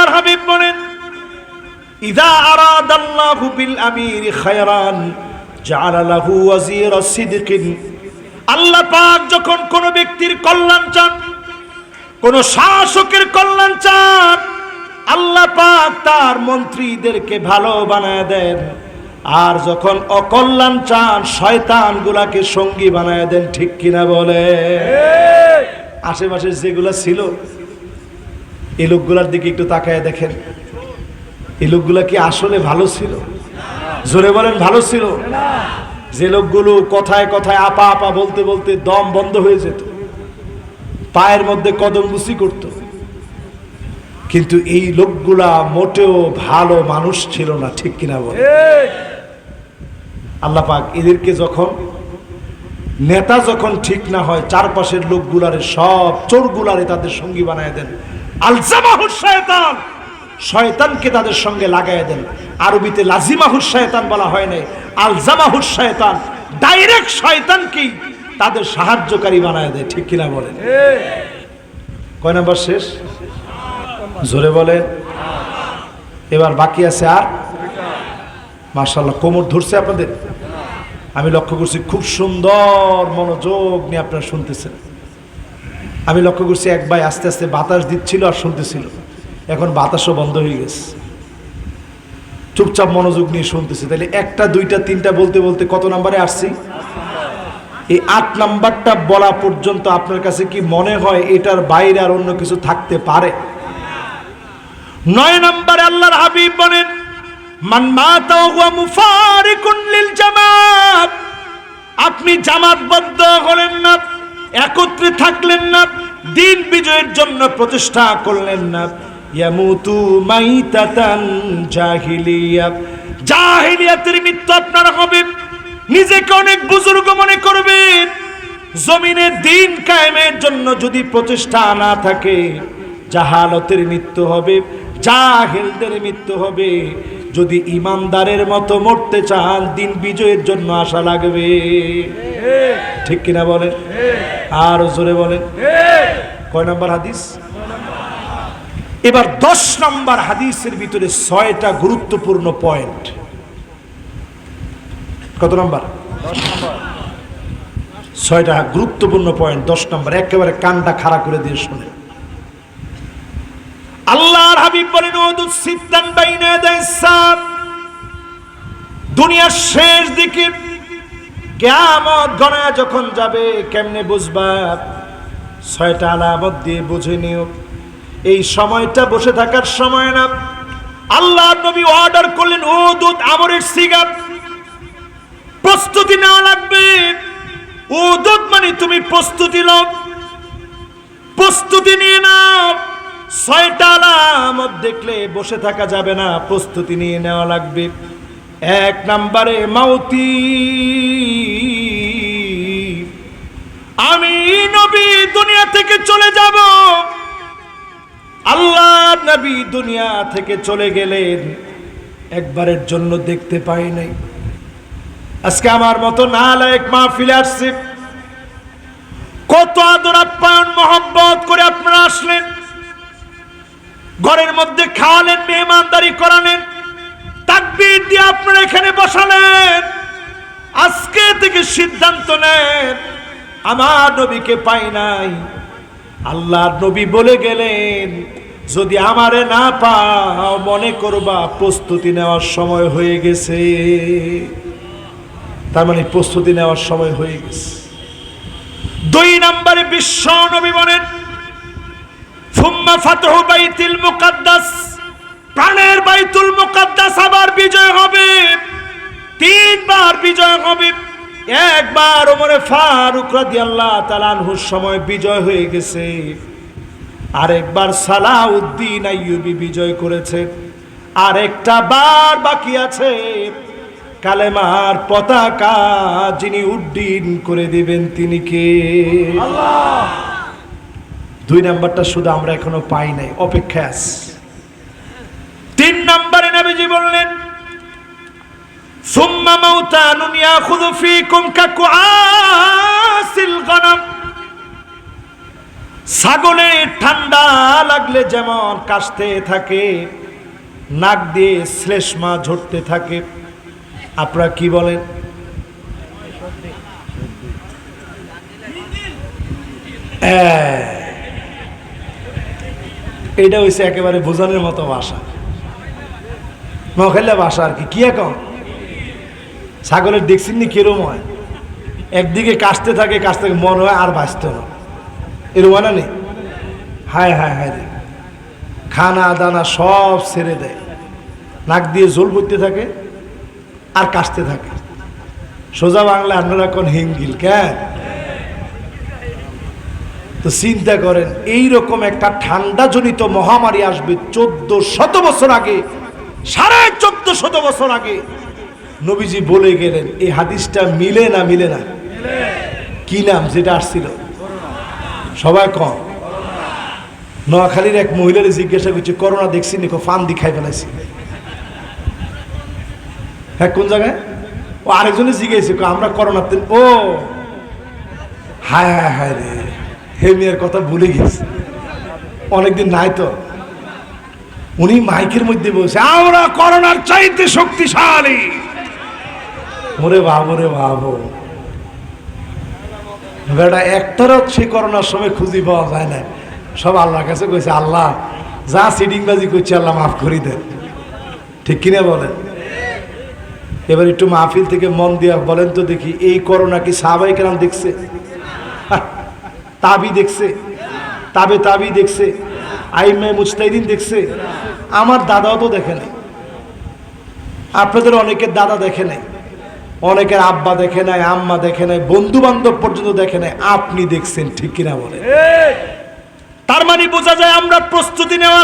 আল্লাহর হাবিব বলেন, ইযা আরাদাল্লাহু বিল আমিরি খায়রান জাআলা লাহু ওয়াজিরা সিদকিন। আল্লাহ পাক যখন কোন ব্যক্তির কল্যাণ চান, কোন শাসকের কল্যাণ চান, আল্লাহ পাক তার মন্ত্রীদেরকে ভালো বানায় দেন। আর যখন অকল্যাণ চান, শয়তানগুলাকে সঙ্গী বানায় দেন। ঠিক কিনা বলে? আশেপাশে যেগুলা ছিল এই লোকগুলার দিকে একটু তাকায় দেখেন, এই লোকগুলা কি আসলে ভালো ছিল? জোরে বলেন, ভালো ছিল? যে লোকগুলো কথায় কথায় আপা আপা বলতে বলতে দম বন্ধ হয়ে যেত, পায়ের মধ্যে কদম বুসি করত, কিন্তু এই লোকগুলা মোটেও ভালো মানুষ ছিল না। ঠিক কিনা বলে? আল্লাহ পাক এদেরকে যখন নেতা যখন ঠিক না হয়, চারপাশের লোকগুলারে সব চোরগুলারে তাদের সঙ্গী বানায় দেন। আলজামাহুশ শয়তান, শয়তানকে তাদের সঙ্গে লাগায় দেন। আরবিতে লাজিমাহুশ শয়তান বলা হয় নাই, আলজামাহুশ শয়তান। ডাইরেক্ট শয়তানকেই তাদের সাহায্যকারী বানায় দেয়। ঠিক কিনা বলেন? কয় নাম্বার শেষ? জোরে বলেন। এবার বাকি আছে আর মাশাআল্লাহ, কোমর ধরছে আপনাদের। আমি লক্ষ্য করছি খুব সুন্দর মনোযোগ নিয়ে আপনারা শুনতেছেন। আমি লক্ষ্য করছি এক ভাই আস্তে আস্তে বাতাস দিচ্ছিল আর শুনতেছিল, এখন বাতাসও বন্ধ হয়ে গেছে, চুপচাপ মনোযোগ নিয়ে শুনতেছে। তাহলে একটা দুইটা তিনটা বলতে বলতে কত নাম্বারে আসছি? এই 8 নাম্বারটা বলা পর্যন্ত আপনার কাছে কি মনে হয় এটার বাইরে আর অন্য কিছু থাকতে পারে? 9 নাম্বারে আল্লাহর হাবিব বলেন, মান মাতা ওয়া মুফারিকুন লিল জামাত। আপনি জামাতবদ্ধ হলেন না, একত্রে থাকলেন না, দিন বিজয়ের জন্য প্রচেষ্টা করলেন না, ইয়ামুতু মাইতাতান জাহিলিয়া। জাহিলিয়াতের মৃত্যু আপনার হবে। নিজেকে অনেক বুজুর্গ মনে করবেন। জমিনে দিন কায়েমের জন্য যদি প্রচেষ্টা না থাকে, জাহালতের মৃত্যু হবে, জাহেলদের মৃত্যু হবে। যদি ইমানদারের মতো মরতে চান, দিন বিজয়ের জন্য আশা লাগবে। ঠিক কিনা বলেন? আর জোরে বলেন। কয় নাম্বার হাদিস? এবার 10 নাম্বার হাদিসের ভিতরে 6টা গুরুত্বপূর্ণ পয়েন্ট। কত নাম্বার? 6টা গুরুত্বপূর্ণ পয়েন্ট। 10 নাম্বার একেবারে কানটা খাড়া করে দিয়ে শুনে। আল্লাহর হাবিব বলেন, উদুস সিত্তান বাইনা ইয়াদাইস সাআত। দুনিয়ার শেষ দিকে কিয়ামত গণায় যখন যাবে, কেমনে বুঝবা? 6টা আলামত দিয়ে বুঝে নিও। এই সময়টা বসে থাকার সময় না। আল্লাহর নবী অর্ডার করলেন, উদুদ আমরের সিগা, প্রস্তুতি নেওয়া লাগবে। উদুদ মানে তুমি প্রস্তুতি নাও, প্রস্তুতি নিয়ে নাও। 6টা আলামত দেখলে বসে থাকা যাবে না, প্রস্তুতি নিয়ে নেওয়া লাগবে। 1 নম্বরে মাউতি। আমি নবী দুনিয়া থেকে চলে যাব। আল্লাহর নবী দুনিয়া থেকে চলে গেলেন, একবারের জন্য দেখতে পাই নাই। আজকে আমার মতো নালায়েক মাহফিলে আসছে, কত আদর আপ্যায়ন মহব্বত করে আপনারা আসলেন, ঘরের মধ্যে খাওয়ালেন, মেহমানদারি করালেন, তাকবীর দিয়ে আপনারা এখানে বসালেন। আজকে থেকে সিদ্ধান্ত নেন, আমার নবীকে পাই নাই। আল্লাহর নবী বলে গেলেন, যদি আমারে না পাও মনে করবা প্রস্তুতি নেওয়ার সময় হয়ে গেছে। তার মানে প্রস্তুতি নেওয়ার সময় হয়ে গেছে। 2 নম্বরে বিশ্ব নবী বলেন, সুম্মা ফাতহু বাইতুল মুকাদ্দাস। প্রাণের বাইতুল মুকাদ্দাস আবার বিজয় হবে, 3 বার বিজয় হবে। একবার ওমরে ফারুক রাদিয়াল্লাহু তাআলা আনহুর সময় বিজয় হয়ে গেছে, আরেকবার সালাউদ্দিন আইয়ুবী বিজয় করেছে, আরেকটা বার বাকি আছে। কালেমার পতাকা যিনি উড্ডীন করে দিবেন তিনি কে? আল্লাহ। 2 নাম্বারটা শুধু আমরা এখনো পাই নাই, অপেক্ষায় আছি। 3 নম্বরে নবীজি বললেন, সুম্মা মাউতানুন ইয়াখুযু ফীকুম কাকুআসিল গনাম। ছাগলে ঠান্ডা লাগলে যেমন কাশতে থাকে, নাক দিয়ে শ্লেষ্মা ঝরতে থাকে, আপনারা কি বলেন? এটা হয়েছে একেবারে বোঝানোর মতো ভাষা, নখাইলে ভাষা আর কি। কি এখন ছাগলের দেখছেন নি কিরম হয়? একদিকে কাশতে থাকে কাশতে থাকে, মনে হয় আর বাঁচত না, এরম হয় না নেই? হায় হায় হায় রে, খানা দানা সব ছেড়ে দেয়, নাক দিয়ে জল পড়তে থাকে আর কাশতে থাকে। সোজা বাংলা আপনারা কোন হিঙ্গিল কেন? তো চিন্তা করেন, এইরকম একটা ঠান্ডাজনিত মহামারী আসবে 1400 বছর আগে, 1450 বছর আগে নবীজি বলে গেলেন। এই হাদিসটা মিলে না মিলে না? কি নাম যেটা আসছিল? সবাই কম। নোয়াখালীর এক মহিলারে জিজ্ঞাসা করছে, করোনা দেখছি নিকো? ফান দি খাই ফেলাইছি। হ্যাঁ, কোন জায়গায়? ও আরেকজনে জিজ্ঞাসা, আমরা করোনাতে। ও হায় হায় হায় রে, হে মেয়ের কথা ভুলে গেছি, অনেকদিন নাই তো। উনি মাইকের মধ্যে বলছে, আমরা করোনার চাইতে শক্তিশালী। ওরে বাবু রে বাবু, বেটা একটারও সে করোনার সময় খুঁজি পাওয়া যায় না। সব আল্লাহর কাছে কইছে, আল্লাহ যা সিডিংবাজি করছে আল্লাহ মাফ করে দেন। ঠিক কিনা বলেন? এবার একটু মাহফিল থেকে মন দিয়া বলেন তো দেখি, এই করোনা কি সাহাবায়ে কেরাম দেখছে? তাবি দেখছে, তাবি দেখছে, আইমে মুজতাহিদিন দেখছে? আমার দাদাও তো দেখে নাই, আপনাদের অনেকের দাদা দেখে নাই, অনেকের আব্বা দেখে নাই, আম্মা দেখে নাই, বন্ধু বান্ধব পর্যন্ত দেখে নাই, আপনি দেখছেন। ঠিক কিনা বলে? তার মানে বোঝা যায় আমরা প্রস্তুতি নেওয়া